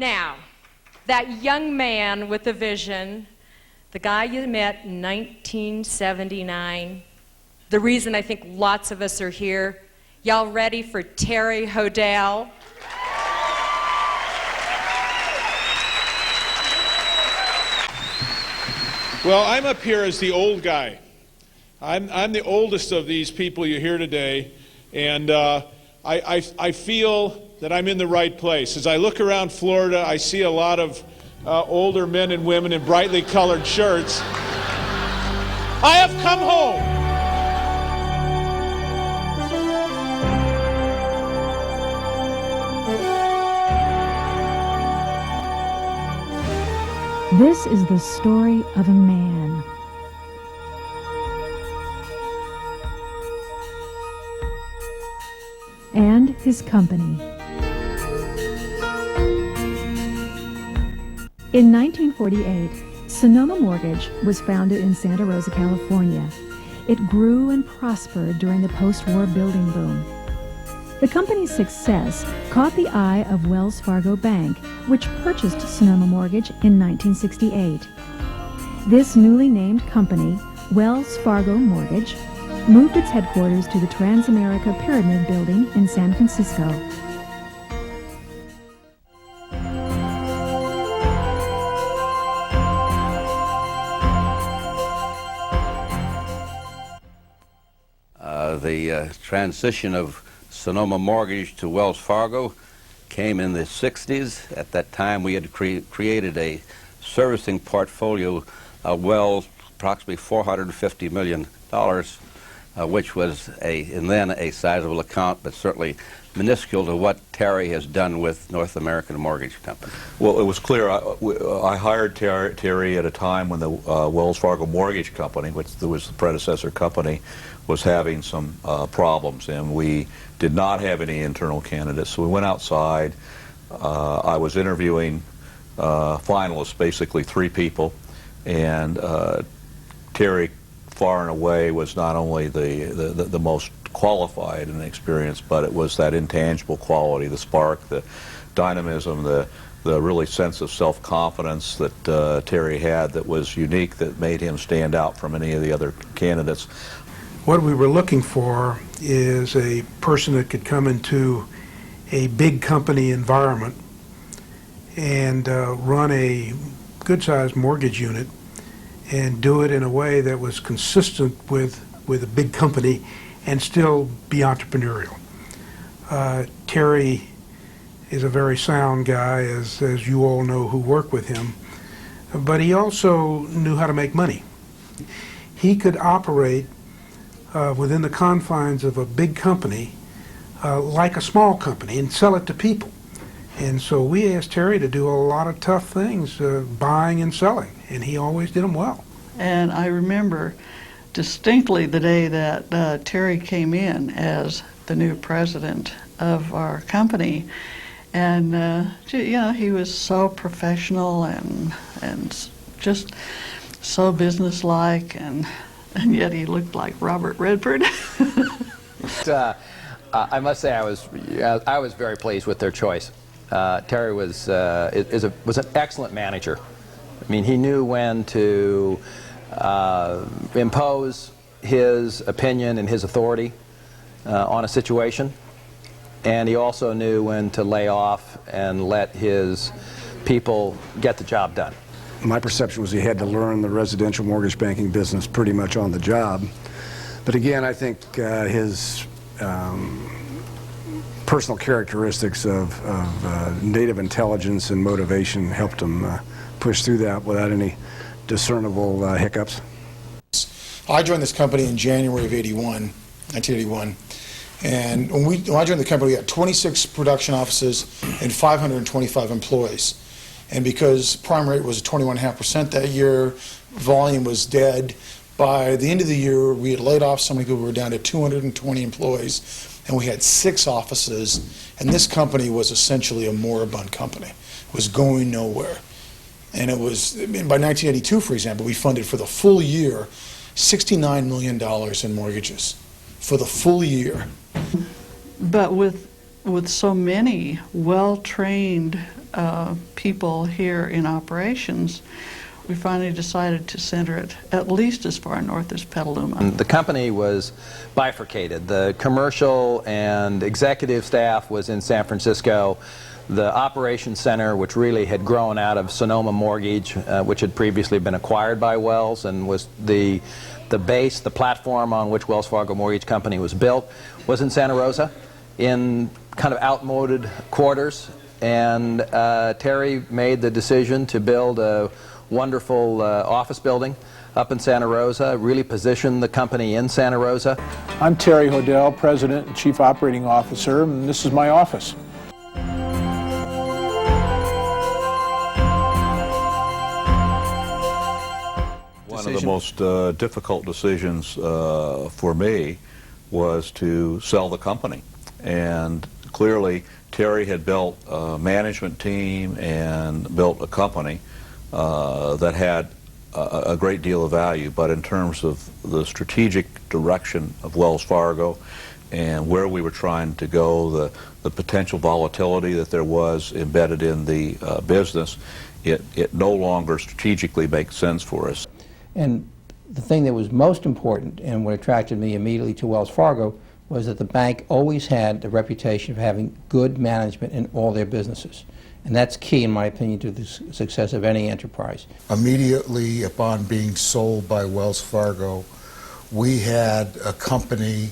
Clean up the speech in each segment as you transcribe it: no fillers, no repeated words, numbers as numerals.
Now, that young man with the vision, the guy you met in 1979, the reason I think lots of us are here, y'all ready for Terry Hodel? Well, I'm up here as the old guy. I'm the oldest of these people you hear today, and I feel that I'm in the right place. As I look around Florida, I see a lot of older men and women in brightly colored shirts. I have come home. This is the story of a man. And his company. In 1948, Sonoma Mortgage was founded in Santa Rosa, California. It grew and prospered during the post-war building boom. The company's success caught the eye of Wells Fargo Bank, which purchased Sonoma Mortgage in 1968. This newly named company, Wells Fargo Mortgage, moved its headquarters to the Transamerica Pyramid Building in San Francisco. The transition of Sonoma Mortgage to Wells Fargo came in the 60s. At that time, we had created a servicing portfolio of Wells, approximately $450 million, which was then a sizable account, but certainly minuscule to what Terry has done with North American Mortgage Company. Well, it was clear. I hired Terry at a time when the Wells Fargo Mortgage Company, which was the predecessor company, was having some problems, and we did not have any internal candidates. So we went outside. I was interviewing finalists, basically 3 people, and Terry, far and away, was not only the most qualified and experienced, but it was that intangible quality, the spark, the dynamism, the really sense of self-confidence that Terry had that was unique, that made him stand out from any of the other candidates. What we were looking for is a person that could come into a big company environment and run a good-sized mortgage unit and do it in a way that was consistent with a big company and still be entrepreneurial. Terry is a very sound guy, as you all know who work with him, but he also knew how to make money. He could operate within the confines of a big company like a small company and sell it to people. And so we asked Terry to do a lot of tough things, buying and selling, and he always did them well. And I remember distinctly the day that Terry came in as the new president of our company, and you know, he was so professional and just so businesslike, and yet he looked like Robert Redford. I must say I was very pleased with their choice. Terry was an excellent manager. I mean, he knew when to impose his opinion and his authority on a situation, and he also knew when to lay off and let his people get the job done. My perception was he had to learn the residential mortgage banking business pretty much on the job. But again, I think his personal characteristics of native intelligence and motivation helped him push through that without any discernible hiccups. I joined this company in January of 1981. And when I joined the company, we had 26 production offices and 525 employees. And because prime rate was 21.5% that year, volume was dead. By the end of the year, we had laid off so many people, we were down to 220 employees, and we had 6 offices. And this company was essentially a moribund company. It was going nowhere. And it was, I mean, by 1982, for example, we funded for the full year $69 million in mortgages. For the full year. But with so many well-trained people here in operations, we finally decided to center it at least as far north as Petaluma. The company was bifurcated. The commercial and executive staff was in San Francisco. The operations center, which really had grown out of Sonoma Mortgage, which had previously been acquired by Wells and was the base, the platform on which Wells Fargo Mortgage Company was built, was in Santa Rosa in kind of outmoded quarters. And Terry made the decision to build a wonderful office building up in Santa Rosa, really position the company in Santa Rosa. I'm Terry Hodel, President and Chief Operating Officer, and this is my office. One of the most difficult decisions for me was to sell the company. And clearly, Terry had built a management team and built a company that had a great deal of value, but in terms of the strategic direction of Wells Fargo and where we were trying to go, the potential volatility that there was embedded in the business, it no longer strategically makes sense for us. And the thing that was most important and what attracted me immediately to Wells Fargo was that the bank always had the reputation of having good management in all their businesses. And that's key, in my opinion, to the success of any enterprise. Immediately upon being sold by Wells Fargo, we had a company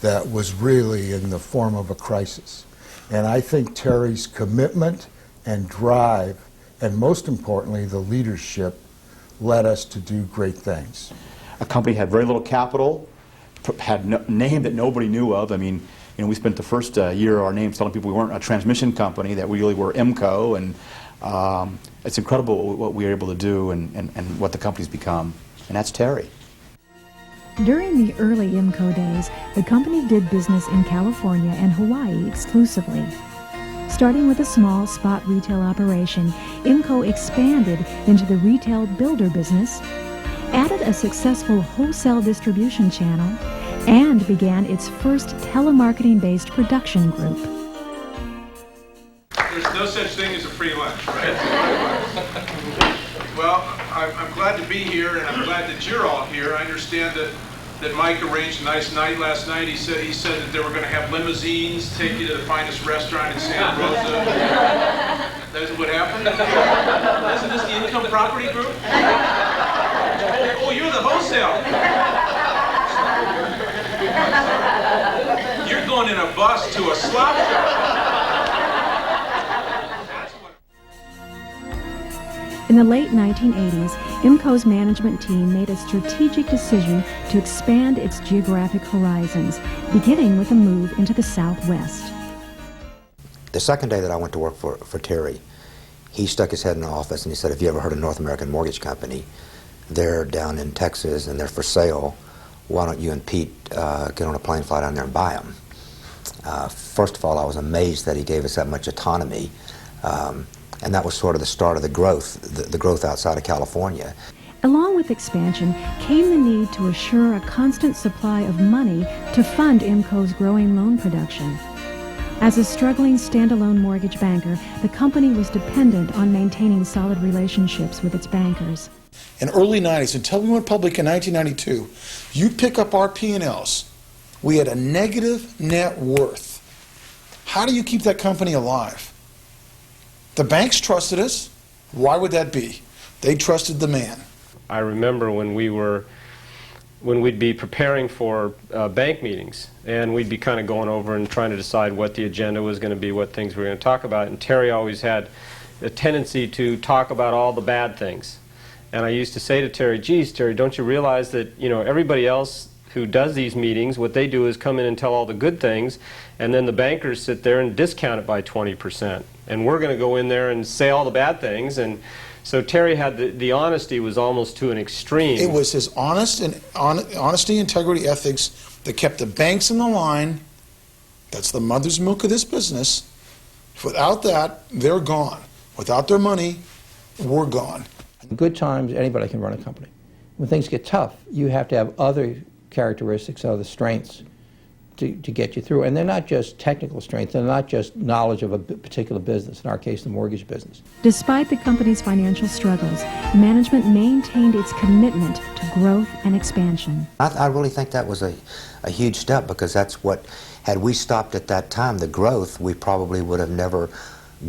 that was really in the form of a crisis. And I think Terry's commitment and drive, and most importantly, the leadership, led us to do great things. A company had very little capital, had no name that nobody knew of. I mean, you know, we spent the first year of our name telling people we weren't a transmission company, that we really were IMCO, and it's incredible what we were able to do and what the company's become, and that's Terry. During the early IMCO days, the company did business in California and Hawaii exclusively. Starting with a small spot retail operation, IMCO expanded into the retail builder business, added a successful wholesale distribution channel, and began its first telemarketing-based production group. There's no such thing as a free lunch, right? Well, I'm glad to be here, and I'm glad that you're all here. I understand that Mike arranged a nice night last night. He said that they were going to have limousines take you to the finest restaurant in Santa Rosa. That's what happened? Isn't this the income property group? Oh, you're the wholesale. You're going in a bus to a slop shop. In the late 1980s, IMCO's management team made a strategic decision to expand its geographic horizons, beginning with a move into the Southwest. The second day that I went to work for Terry, he stuck his head in the office and he said, "Have you ever heard of North American Mortgage Company? They're down in Texas and they're for sale. Why don't you and Pete get on a plane, fly down there and buy them?" First of all, I was amazed that he gave us that much autonomy. And that was sort of the start of the growth outside of California. Along with expansion came the need to assure a constant supply of money to fund IMCO's growing loan production. As a struggling standalone mortgage banker, the company was dependent on maintaining solid relationships with its bankers. In early 90s, until we went public in 1992, you pick up our P&Ls, we had a negative net worth. How do you keep that company alive? The banks trusted us. Why would that be? They trusted the man. I remember when we'd be preparing for bank meetings, and we'd be kind of going over and trying to decide what the agenda was going to be, what things we were going to talk about, and Terry always had a tendency to talk about all the bad things. And I used to say to Terry, "Geez, Terry, don't you realize that, you know, everybody else who does these meetings, what they do is come in and tell all the good things, and then the bankers sit there and discount it by 20%. And we're going to go in there and say all the bad things." And so Terry had the honesty was almost to an extreme. It was his honesty, integrity, ethics that kept the banks in the line. That's the mother's milk of this business. Without that, they're gone. Without their money, we're gone. In good times, anybody can run a company. When things get tough, you have to have other characteristics, other strengths to get you through. And they're not just technical strength, they're not just knowledge of a particular business, in our case, the mortgage business. Despite the company's financial struggles, management maintained its commitment to growth and expansion. I really think that was a huge step, because that's what, had we stopped at that time, the growth, we probably would have never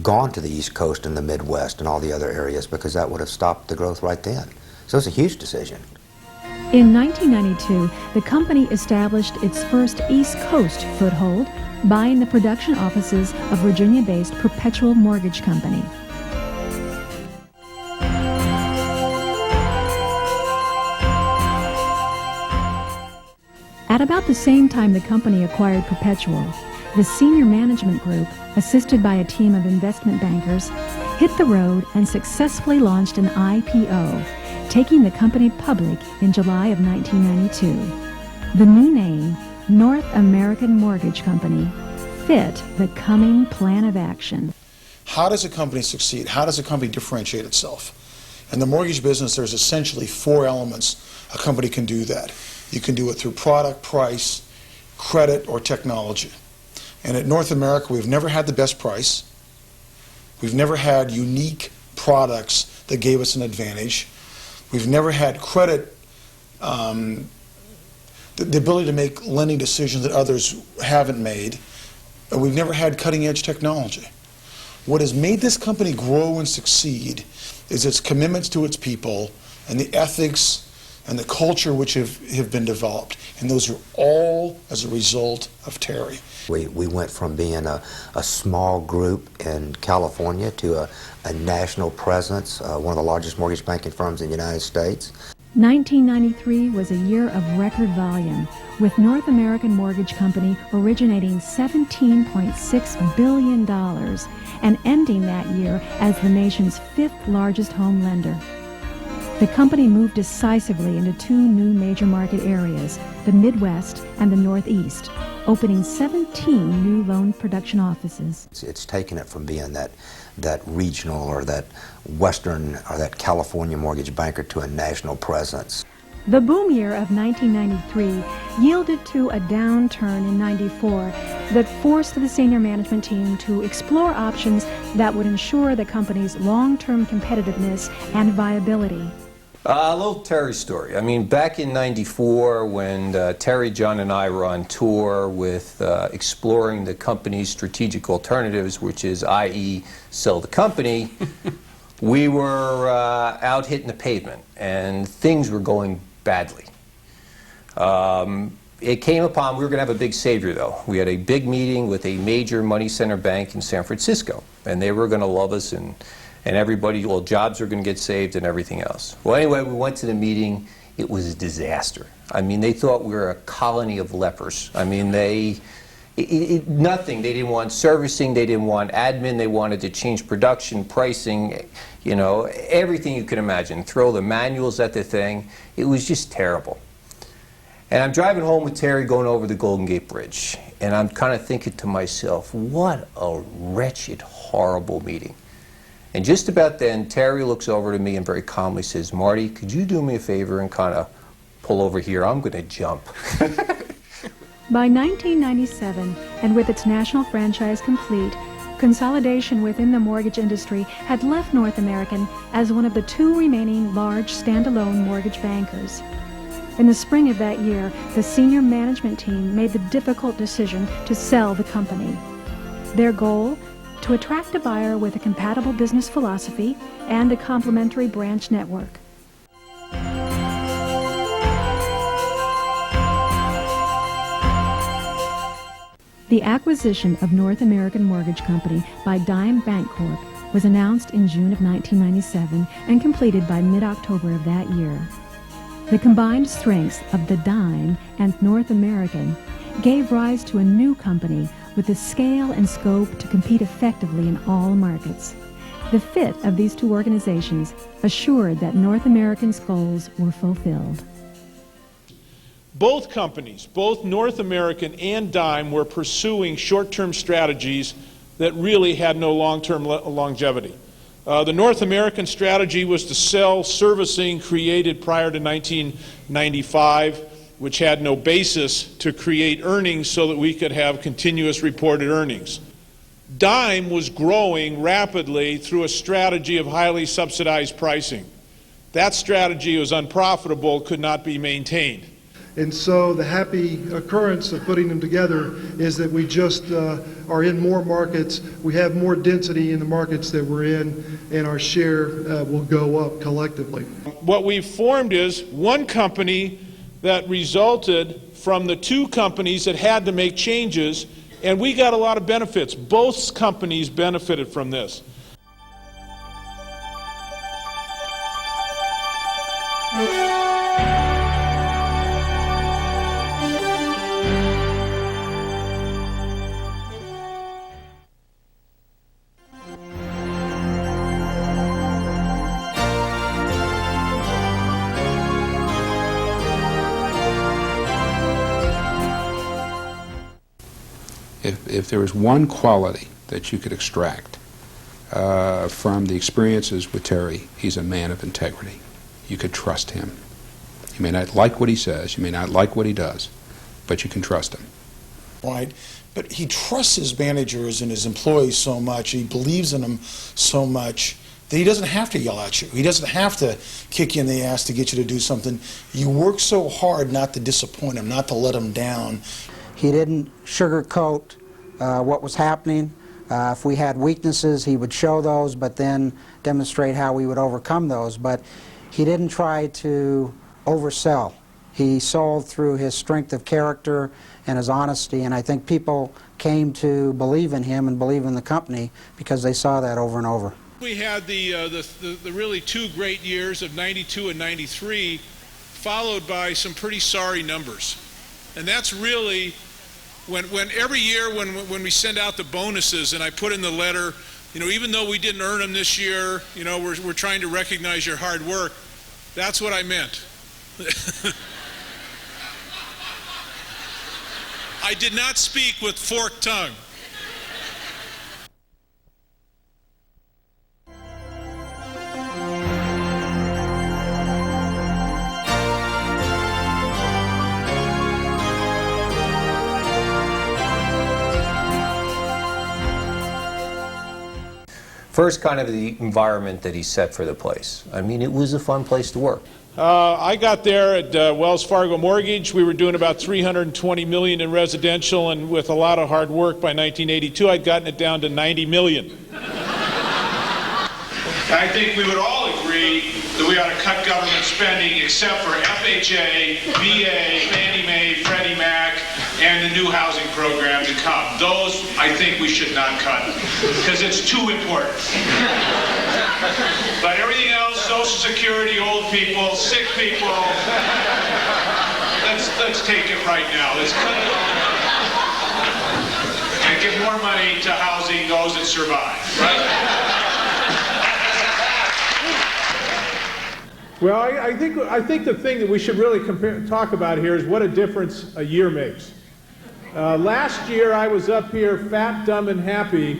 gone to the East Coast and the Midwest and all the other areas, because that would have stopped the growth right then. So it's a huge decision. In 1992, the company established its first East Coast foothold, buying the production offices of Virginia-based Perpetual Mortgage Company. At about the same time the company acquired Perpetual, the senior management group, assisted by a team of investment bankers, hit the road and successfully launched an IPO, taking the company public in July of 1992. The new name, North American Mortgage Company, fit the coming plan of action. How does a company succeed? How does a company differentiate itself? In the mortgage business, there's essentially 4 elements a company can do that. You can do it through product, price, credit, or technology. And at North America, we've never had the best price. We've never had unique products that gave us an advantage. We've never had credit, the ability to make lending decisions that others haven't made. And we've never had cutting-edge technology. What has made this company grow and succeed is its commitments to its people and the ethics and the culture which have been developed. And those are all as a result of Terry. We went from being a small group in California to a national presence, one of the largest mortgage banking firms in the United States. 1993 was a year of record volume, with North American Mortgage Company originating $17.6 billion and ending that year as the nation's 5th largest home lender. The company moved decisively into 2 new major market areas, the Midwest and the Northeast, opening 17 new loan production offices. It's taken it from being that regional or that Western or that California mortgage banker to a national presence. The boom year of 1993 yielded to a downturn in '94 that forced the senior management team to explore options that would ensure the company's long-term competitiveness and viability. A little Terry story. I mean, back in '94, when Terry, John, and I were on tour with exploring the company's strategic alternatives, which is, i.e., sell the company, we were out hitting the pavement, and things were going badly. It came upon, we were going to have a big savior, though. We had a big meeting with a major money center bank in San Francisco, and they were going to love us, and everybody, well, jobs are going to get saved and everything else. Well, anyway, we went to the meeting. It was a disaster. I mean, they thought we were a colony of lepers. I mean, nothing. They didn't want servicing. They didn't want admin. They wanted to change production, pricing, you know, everything you could imagine. Throw the manuals at the thing. It was just terrible. And I'm driving home with Terry going over the Golden Gate Bridge, and I'm kind of thinking to myself, what a wretched, horrible meeting. And just about then, Terry looks over to me and very calmly says, "Marty, could you do me a favor and kind of pull over here? I'm going to jump." By 1997, and with its national franchise complete, consolidation within the mortgage industry had left North American as one of the 2 remaining large standalone mortgage bankers. In the spring of that year, the senior management team made the difficult decision to sell the company. Their goal? To attract a buyer with a compatible business philosophy and a complementary branch network. The acquisition of North American Mortgage Company by Dime Bank Corp. Was announced in June of 1997 and completed by mid-October of that year. The combined strengths of the Dime and North American gave rise to a new company with the scale and scope to compete effectively in all markets. The fit of these 2 organizations assured that North American's goals were fulfilled. Both companies, both North American and Dime, were pursuing short-term strategies that really had no long-term longevity. The North American strategy was to sell servicing created prior to 1995 which had no basis to create earnings so that we could have continuous reported earnings. Dime was growing rapidly through a strategy of highly subsidized pricing. That strategy was unprofitable, could not be maintained. And so the happy occurrence of putting them together is that we just are in more markets, we have more density in the markets that we're in, and our share will go up collectively. What we've formed is one company that resulted from the two companies that had to make changes, and we got a lot of benefits. Both companies benefited from this. If there was one quality that you could extract from the experiences with Terry, he's a man of integrity. You could trust him. You may not like what he says, you may not like what he does, but you can trust him. Right, but he trusts his managers and his employees so much, he believes in them so much that he doesn't have to yell at you. He doesn't have to kick you in the ass to get you to do something. You work so hard not to disappoint him, not to let him down. He didn't sugarcoat what was happening. If we had weaknesses, he would show those, but then demonstrate how we would overcome those. But he didn't try to oversell. He sold through his strength of character and his honesty, and I think people came to believe in him and believe in the company because they saw that over and over. We had the really two great years of '92 and '93, followed by some pretty sorry numbers. And that's really when every year when we send out the bonuses and I put in the letter, you know, even though we didn't earn them this year, you know, we're trying to recognize your hard work. That's what I meant. I did not speak with forked tongue. First, kind of the environment that he set for the place. I mean, it was a fun place to work. I got there at Wells Fargo Mortgage. We were doing about $320 million in residential, and with a lot of hard work, by 1982, I'd gotten it down to $90 million. I think we would all agree that we ought to cut government spending except for FHA, VA, Fannie Mae, Freddie Mac, and the new housing program to come. Those, I think we should not cut, because it's too important. But everything else, Social Security, old people, sick people, let's take it right now. Let's cut it all. And give more money to housing those that survive, right? Well, I think the thing that we should really talk about here is what a difference a year makes. Last year I was up here fat, dumb, and happy.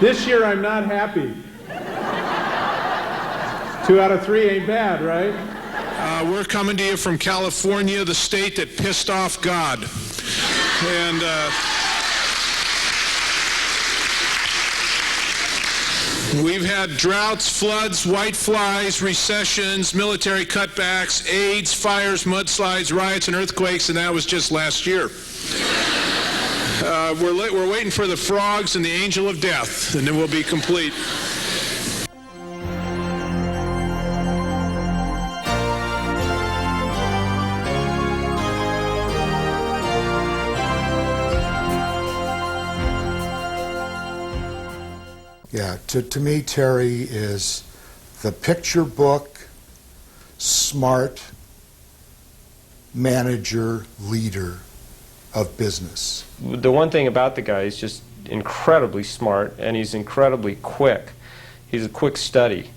This year I'm not happy. 2 out of 3 ain't bad, right? We're coming to you from California, the state that pissed off God. And we've had droughts, floods, white flies, recessions, military cutbacks, AIDS, fires, mudslides, riots, and earthquakes, and that was just last year. We're waiting for the frogs and the angel of death, and then we'll be complete. Yeah, to me, Terry is the picture book, smart manager, leader of business. The one thing about the guy, he's just incredibly smart, and he's incredibly quick. He's a quick study.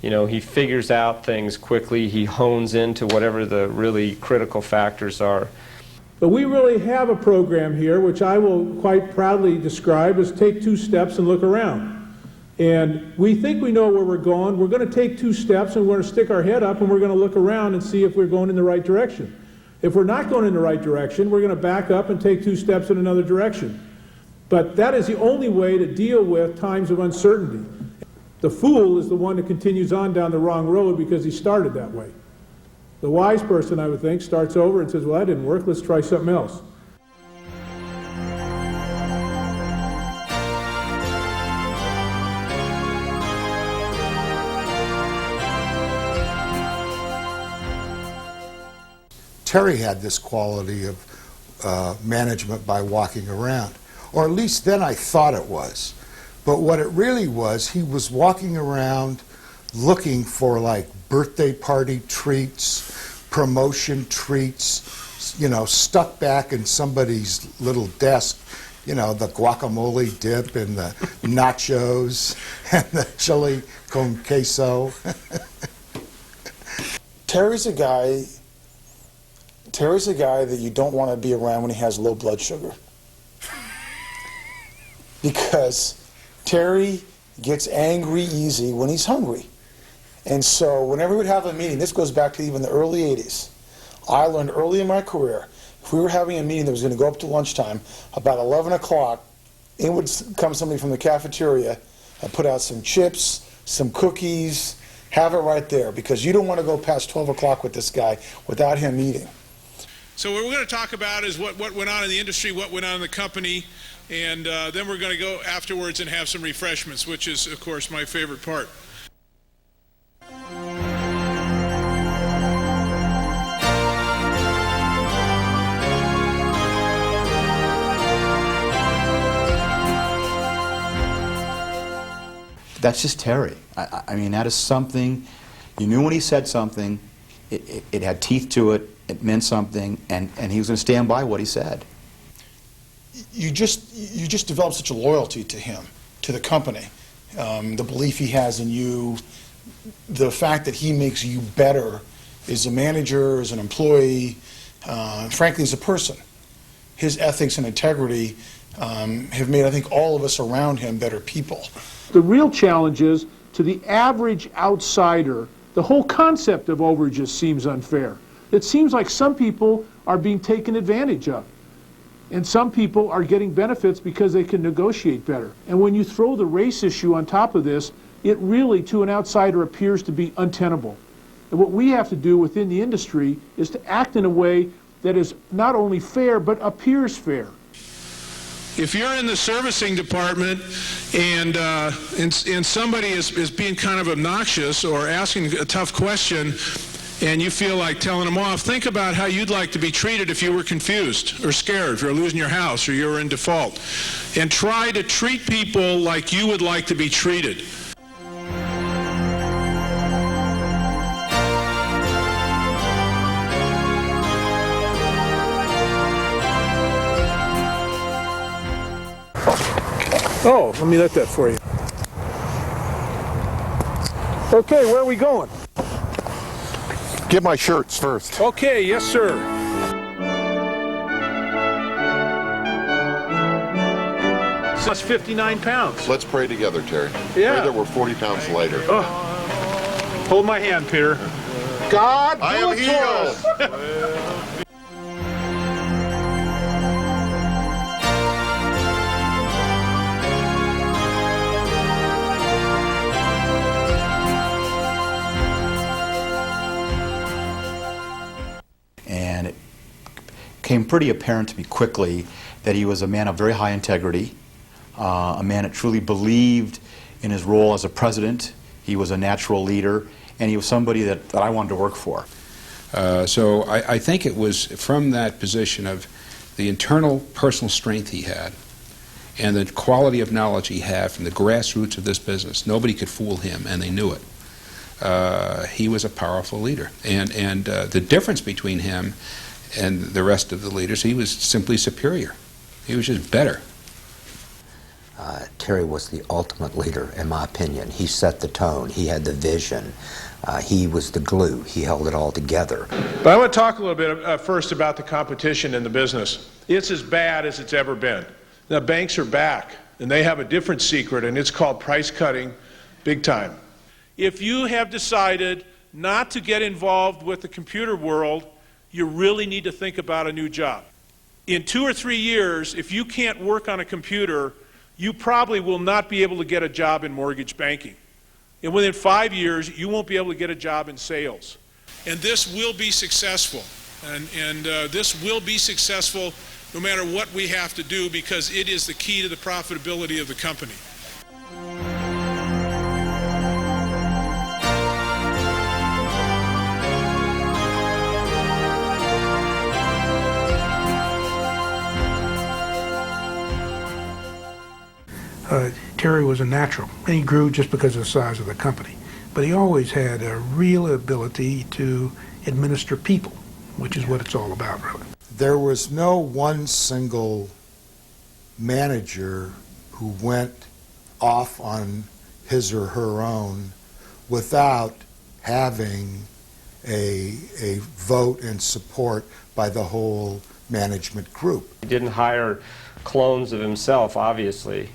You know, he figures out things quickly. He hones into whatever the really critical factors are. But we really have a program here, which I will quite proudly describe as take 2 steps and look around. And we think we know where we're going. We're going to take 2 steps, and we're going to stick our head up, and we're going to look around and see if we're going in the right direction. If we're not going in the right direction, we're going to back up and take 2 steps in another direction. But that is the only way to deal with times of uncertainty. The fool is the one that continues on down the wrong road because he started that way. The wise person, I would think, starts over and says, well, that didn't work, let's try something else. Terry had this quality of management by walking around, or at least then I thought it was. But what it really was, he was walking around looking for like birthday party treats, promotion treats, you know, stuck back in somebody's little desk, you know, the guacamole dip and the nachos and the chili con queso. Terry's a guy that you don't want to be around when he has low blood sugar. Because Terry gets angry easy when he's hungry. And so whenever we would have a meeting, this goes back to even the early 80s, I learned early in my career, if we were having a meeting that was going to go up to lunchtime, about 11 o'clock, in would come somebody from the cafeteria and put out some chips, some cookies, have it right there, because you don't want to go past 12 o'clock with this guy without him eating. So what we're going to talk about is what went on in the industry, what went on in the company, and then we're going to go afterwards and have some refreshments, which is, of course, my favorite part. That's just Terry. I mean, that is something, you knew when he said something, it had teeth to it, it meant something, and he was going to stand by what he said. You just develop such a loyalty to him, to the company, the belief he has in you, the fact that he makes you better as a manager, as an employee, frankly, as a person. His ethics and integrity have made, I think, all of us around him better people. The real challenge is, to the average outsider, the whole concept of overages seems unfair. It seems like some people are being taken advantage of, and some people are getting benefits because they can negotiate better. And when you throw the race issue on top of this, it really, to an outsider, appears to be untenable. And what we have to do within the industry is to act in a way that is not only fair, but appears fair. If you're in the servicing department and somebody is being kind of obnoxious or asking a tough question and you feel like telling them off, think about how you'd like to be treated if you were confused or scared, if you're losing your house or you were in default. And try to treat people like you would like to be treated. Oh, let me let that for you. Okay, where are we going? Get my shirts first. Okay, yes, sir. That's 59 pounds. Let's pray together, Terry. Yeah. Pray that we're 40 pounds lighter. Oh. Hold my hand, Peter. God, I do am it healed. for us. And it became pretty apparent to me quickly that he was a man of very high integrity, a man that truly believed in his role as a president. He was a natural leader, and he was somebody that I wanted to work for. So I think it was from that position of the internal personal strength he had and the quality of knowledge he had from the grassroots of this business. Nobody could fool him, and they knew it. He was a powerful leader. And the difference between him and the rest of the leaders, he was simply superior. He was just better. Terry was the ultimate leader, in my opinion. He set the tone. He had the vision. He was the glue. He held it all together. But I want to talk a little bit first about the competition in the business. It's as bad as it's ever been. The banks are back, and they have a different secret, and it's called price cutting big time. If you have decided not to get involved with the computer world, you really need to think about a new job. In 2 or 3 years, if you can't work on a computer, you probably will not be able to get a job in mortgage banking. And within 5 years, you won't be able to get a job in sales. And this will be successful. And this will be successful no matter what we have to do, because it is the key to the profitability of the company. Terry was a natural, and he grew just because of the size of the company. But he always had a real ability to administer people, which is what it's all about, really. There was no one single manager who went off on his or her own without having a vote and support by the whole management group. He didn't hire clones of himself, obviously.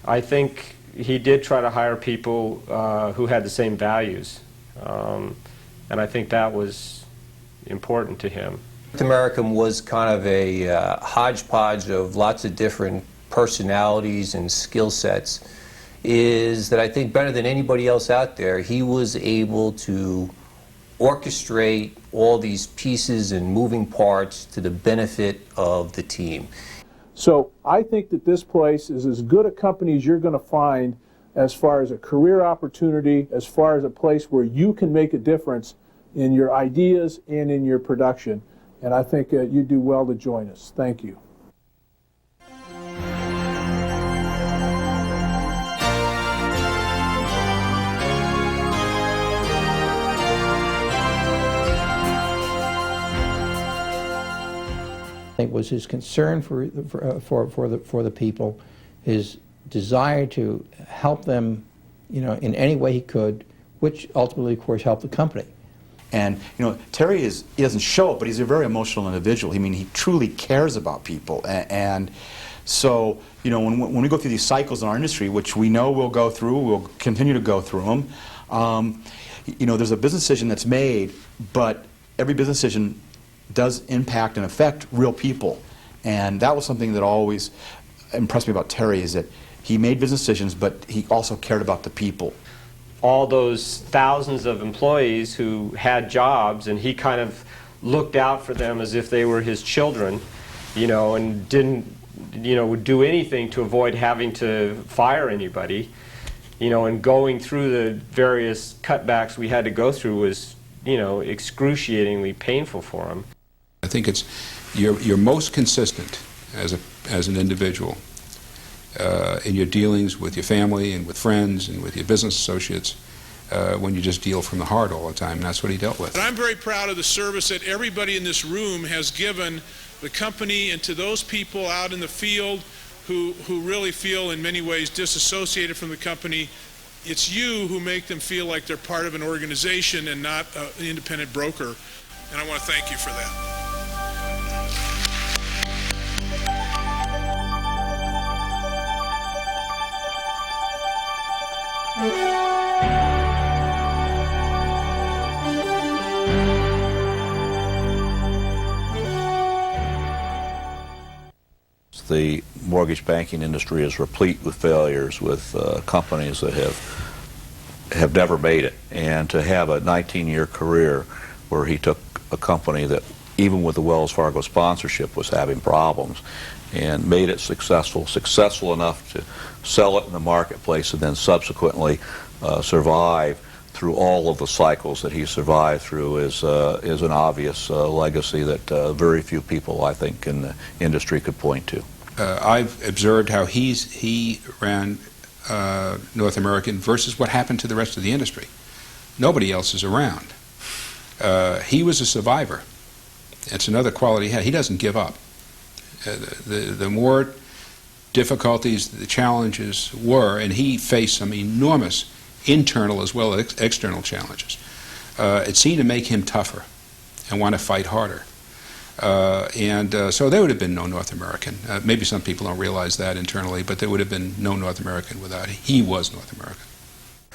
I think he did try to hire people who had the same values, and I think that was important to him. North American was kind of a hodgepodge of lots of different personalities and skill sets. Is that I think better than anybody else out there, he was able to orchestrate all these pieces and moving parts to the benefit of the team. So I think that this place is as good a company as you're going to find as far as a career opportunity, as far as a place where you can make a difference in your ideas and in your production. And I think you do well to join us. Thank you. It was his concern for the people, his desire to help them, in any way he could, which ultimately, of course, helped the company. And Terry he doesn't show it, but he's a very emotional individual. I mean, he truly cares about people, and so when we go through these cycles in our industry, which we know we'll go through, we'll continue to go through them. There's a business decision that's made, but every business decision does impact and affect real people, and that was something that always impressed me about Terry, is that he made business decisions, but he also cared about the people. All those thousands of employees who had jobs, and he kind of looked out for them as if they were his children, and didn't, would do anything to avoid having to fire anybody, and going through the various cutbacks we had to go through was, excruciatingly painful for him. I think it's you're most consistent as an individual in your dealings with your family and with friends and with your business associates when you just deal from the heart all the time, and that's what he dealt with. And I'm very proud of the service that everybody in this room has given the company, and to those people out in the field who really feel in many ways disassociated from the company. It's you who make them feel like they're part of an organization and not an independent broker, and I want to thank you for that. The mortgage banking industry is replete with failures, with companies that have never made it. And to have a 19-year career where he took a company that, even with the Wells Fargo sponsorship, was having problems, and made it successful enough to sell it in the marketplace, and then subsequently survive through all of the cycles that he survived through, is an obvious legacy that very few people, I think, in the industry could point to. I've observed how he ran North American versus what happened to the rest of the industry. Nobody else is around. He was a survivor. It's another quality he had. He doesn't give up. The more difficulties, the challenges were, and he faced some enormous internal as well as external challenges. It seemed to make him tougher and want to fight harder. So there would have been no North American. Maybe some people don't realize that internally, but there would have been no North American without it. He was North American.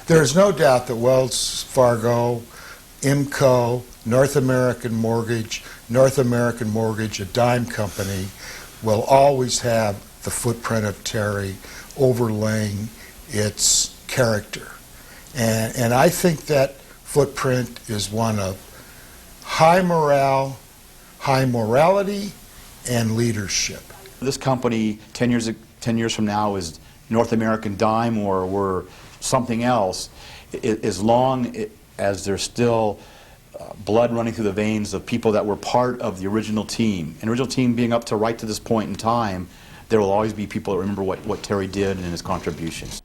There's no doubt that Wells Fargo IMCO, North American Mortgage, a dime company, will always have the footprint of Terry overlaying its character. And I think that footprint is one of high morale, high morality, and leadership. This company 10 years from now is North American Dime or we're something else, as long as there's still blood running through the veins of people that were part of the original team. And the original team being up to right to this point in time, there will always be people that remember what Terry did and his contributions.